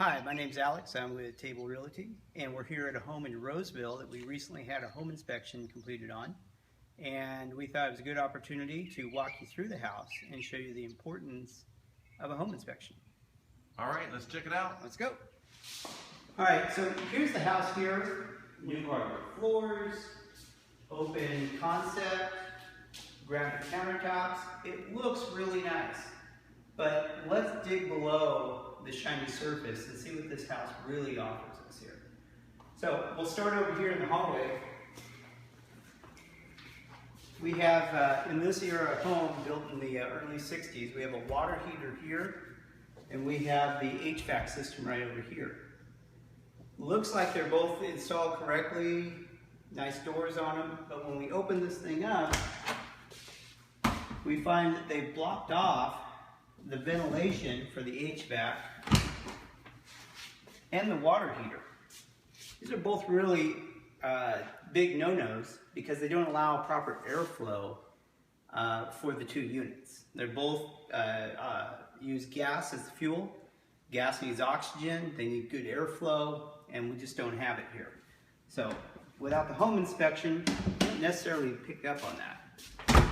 Hi, my name's Alex. I'm with Table Realty, and we're here at a home in Roseville that we recently had a home inspection completed on. And we thought it was a good opportunity to walk you through the house and show you the importance of a home inspection. All right, let's check it out. Let's go. All right, so here's the house here. New hardwood floors, open concept, granite countertops. It looks really nice, but let's dig below the shiny surface and see what this house really offers us here. So we'll start over here in the hallway. We have, in this era home built in the early 60s, we have a water heater here, and we have the HVAC system right over here. Looks like they're both installed correctly, nice doors on them, but when we open this thing up, we find that they've blocked off the ventilation for the HVAC and the water heater. These are both really big no-nos because they don't allow proper airflow for the two units. They're both use gas as the fuel. Gas needs oxygen, they need good airflow, and we just don't have it here. So without the home inspection, we don't necessarily pick up on that.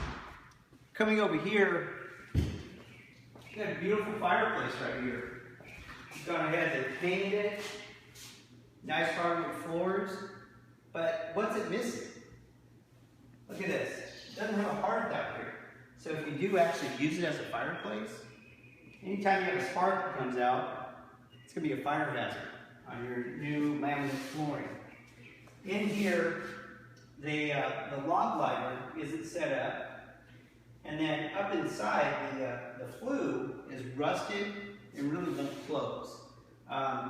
Coming over here, you got a beautiful fireplace right here. You've gone ahead and painted it. Nice hardwood floors. But what's it missing? Look at this. It doesn't have a hearth out here. So if you do actually use it as a fireplace, anytime you have a spark that comes out, it's going to be a fire hazard on your new laminate flooring. In here, the log liner isn't set up. And then up inside, the flue is rusted and really won't close.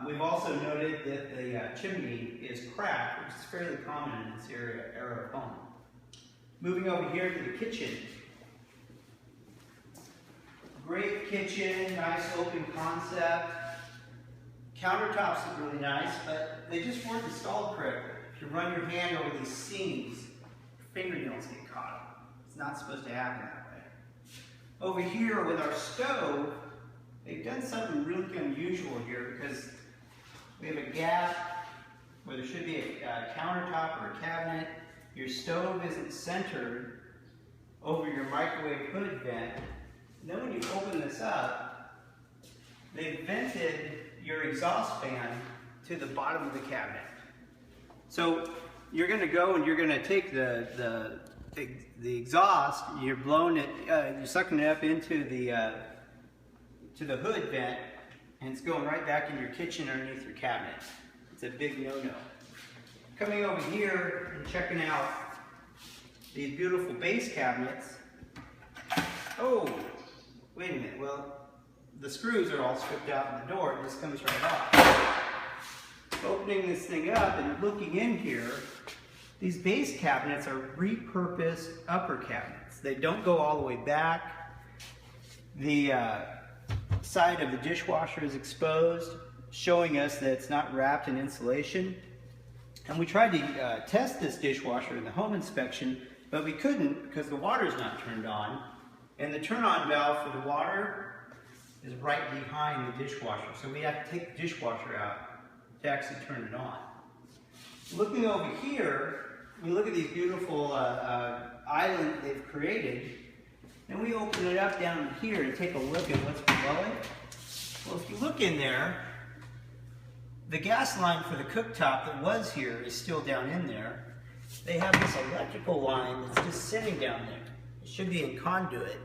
We've also noted that the chimney is cracked, which is fairly common in this era of home. Moving over here to the kitchen. Great kitchen, nice open concept. Countertops look really nice, but they just weren't installed correctly. If you run your hand over these seams, your fingernails get caught. It's not supposed to happen that way. Over here with our stove, they've done something really unusual here because we have a gap where there should be a countertop or a cabinet. Your stove isn't centered over your microwave hood vent. And then when you open this up, they've vented your exhaust fan to the bottom of the cabinet. So you're going to go and you're going to take the exhaust, you're blowing it, you're sucking it up into the to the hood vent, and it's going right back in your kitchen underneath your cabinet. It's a big no-no. Coming over here and checking out these beautiful base cabinets. Oh, wait a minute. Well, the screws are all stripped out in the door. It just comes right off. Opening this thing up and looking in here, these base cabinets are repurposed upper cabinets. They don't go all the way back. The side of the dishwasher is exposed, showing us that it's not wrapped in insulation. And we tried to test this dishwasher in the home inspection, but we couldn't because the water's not turned on. And the turn-on valve for the water is right behind the dishwasher. So we have to take the dishwasher out to actually turn it on. Looking over here, we look at these beautiful islands they've created, and we open it up down here and take a look at what's below it. Well, if you look in there, the gas line for the cooktop that was here is still down in there. They have this electrical line that's just sitting down there. It should be in conduit,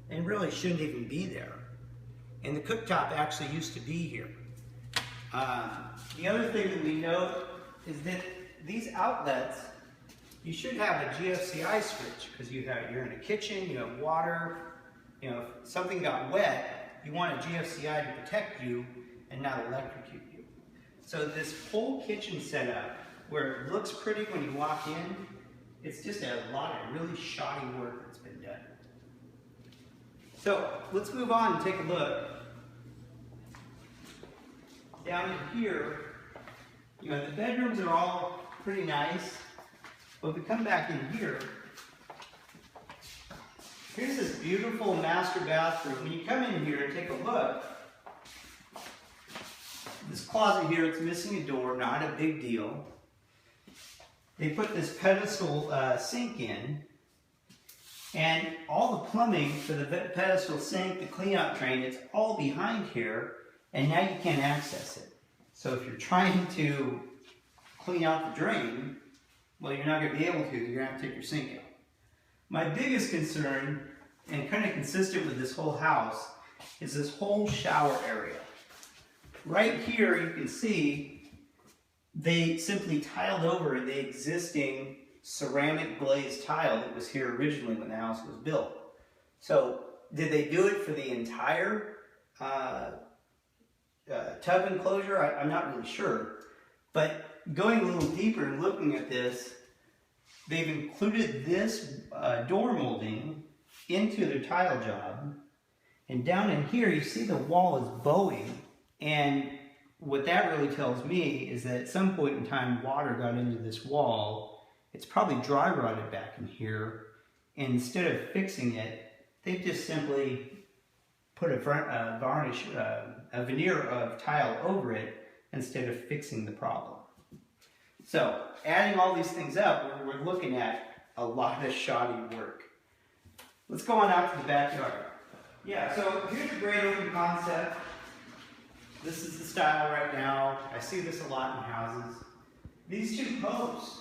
and really shouldn't even be there. And the cooktop actually used to be here. The other thing that we note is that these outlets, you should have a GFCI switch because you're in a kitchen, you have water, you know, if something got wet, you want a GFCI to protect you and not electrocute you. So this whole kitchen setup, where it looks pretty when you walk in, it's just a lot of really shoddy work that's been done. So let's move on and take a look. Down in here, you know, the bedrooms are all pretty nice. But if we come back in here, here's this beautiful master bathroom. When you come in here and take a look, this closet here, it's missing a door, not a big deal. They put this pedestal sink in, and all the plumbing for the pedestal sink, the cleanout drain, it's all behind here, and now you can't access it. So if you're trying to clean out the drain, well, you're not going to be able to. You're going to have to take your sink out. My biggest concern, and kind of consistent with this whole house, is this whole shower area. Right here, you can see they simply tiled over the existing ceramic glazed tile that was here originally when the house was built. So, did they do it for the entire tub enclosure? I'm not really sure. But going a little deeper and looking at this, they've included this door molding into their tile job. And down in here, you see the wall is bowing. And what that really tells me is that at some point in time, water got into this wall. It's probably dry rotted back in here. And instead of fixing it, they've just simply put a varnish, a veneer of tile over it instead of fixing the problem. So, adding all these things up, we're looking at a lot of shoddy work. Let's go on out to the backyard. Yeah, so here's a great open concept. This is the style right now. I see this a lot in houses. These two posts,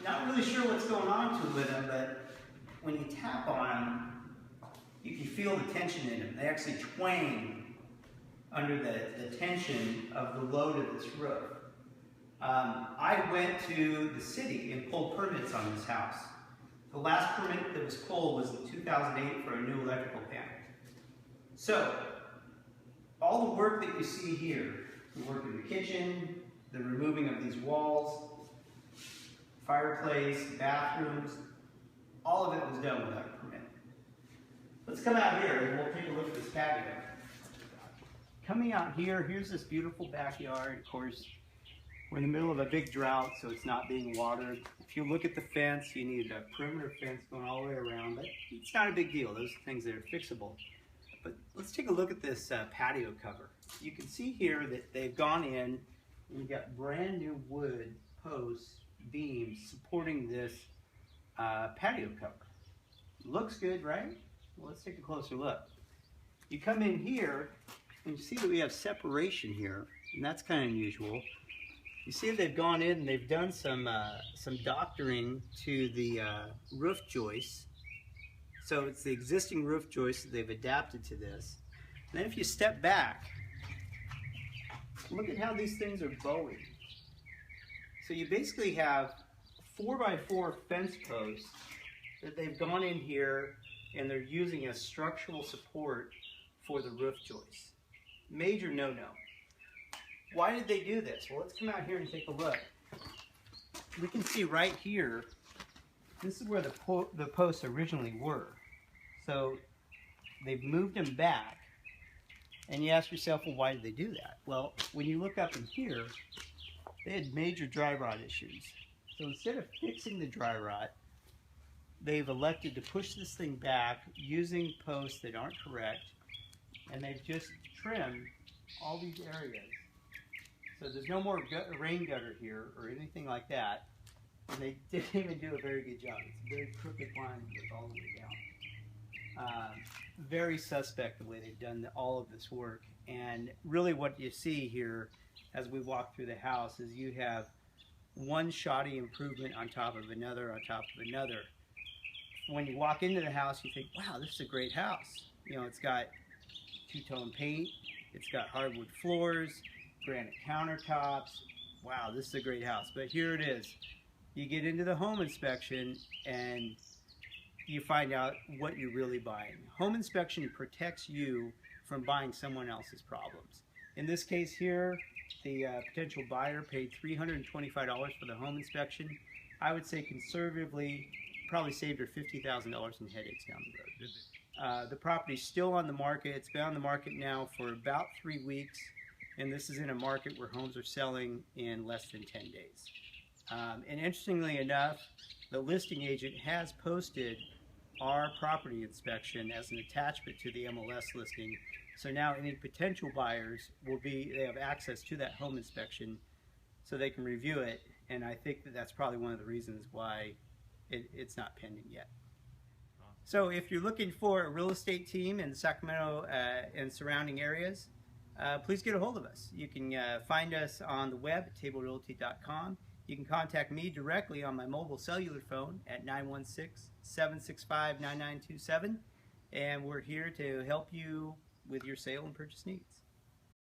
not really sure what's going on with them, but when you tap on them, you can feel the tension in them. They actually twang under the tension of the load of this roof. I went to the city and pulled permits on this house. The last permit that was pulled was in 2008 for a new electrical panel. So, all the work that you see here, the work in the kitchen, the removing of these walls, fireplace, bathrooms, all of it was done without a permit. Let's come out here and we'll take a look at this patio. Coming out here, here's this beautiful backyard. Of course, we're in the middle of a big drought, so it's not being watered. If you look at the fence, you need a perimeter fence going all the way around, but it's not a big deal. Those are things that are fixable. But let's take a look at this patio cover. You can see here that they've gone in and you've got brand new wood posts, beams supporting this patio cover. Looks good, right? Well, let's take a closer look. You come in here and you see that we have separation here, and that's kind of unusual. You see they've gone in and they've done some doctoring to the roof joists. So it's the existing roof joists that they've adapted to this. And then if you step back, look at how these things are bowing. So you basically have 4x4 fence posts that they've gone in here and they're using as structural support for the roof joists. Major no-no. Why did they do this? Well, let's come out here and take a look. We can see right here, this is where the posts originally were. So they've moved them back, and you ask yourself, well, why did they do that? Well, when you look up in here, they had major dry rot issues. So instead of fixing the dry rot, they've elected to push this thing back using posts that aren't correct, and they've just trimmed all these areas. So there's no more rain gutter here or anything like that. And they didn't even do a very good job. It's a very crooked line that goes all the way down. Very suspect the way they've done all of this work. And really what you see here as we walk through the house is you have one shoddy improvement on top of another on top of another. When you walk into the house, you think, wow, this is a great house. You know, it's got two-tone paint, it's got hardwood floors, granite countertops. Wow, this is a great house. But here it is. You get into the home inspection and you find out what you're really buying. Home inspection protects you from buying someone else's problems. In this case here, the potential buyer paid $325 for the home inspection. I would say conservatively, probably saved her $50,000 in headaches down the road. The property's still on the market. It's been on the market now for about 3 weeks. And this is in a market where homes are selling in less than 10 days. And interestingly enough, the listing agent has posted our property inspection as an attachment to the MLS listing So now any potential buyers they have access to that home inspection so they can review it. And I think that's probably one of the reasons why it's not pending yet. So if you're looking for a real estate team in the Sacramento and surrounding areas, please get a hold of us. You can find us on the web at tablerealty.com. You can contact me directly on my mobile cellular phone at 916-765-9927. And we're here to help you with your sale and purchase needs.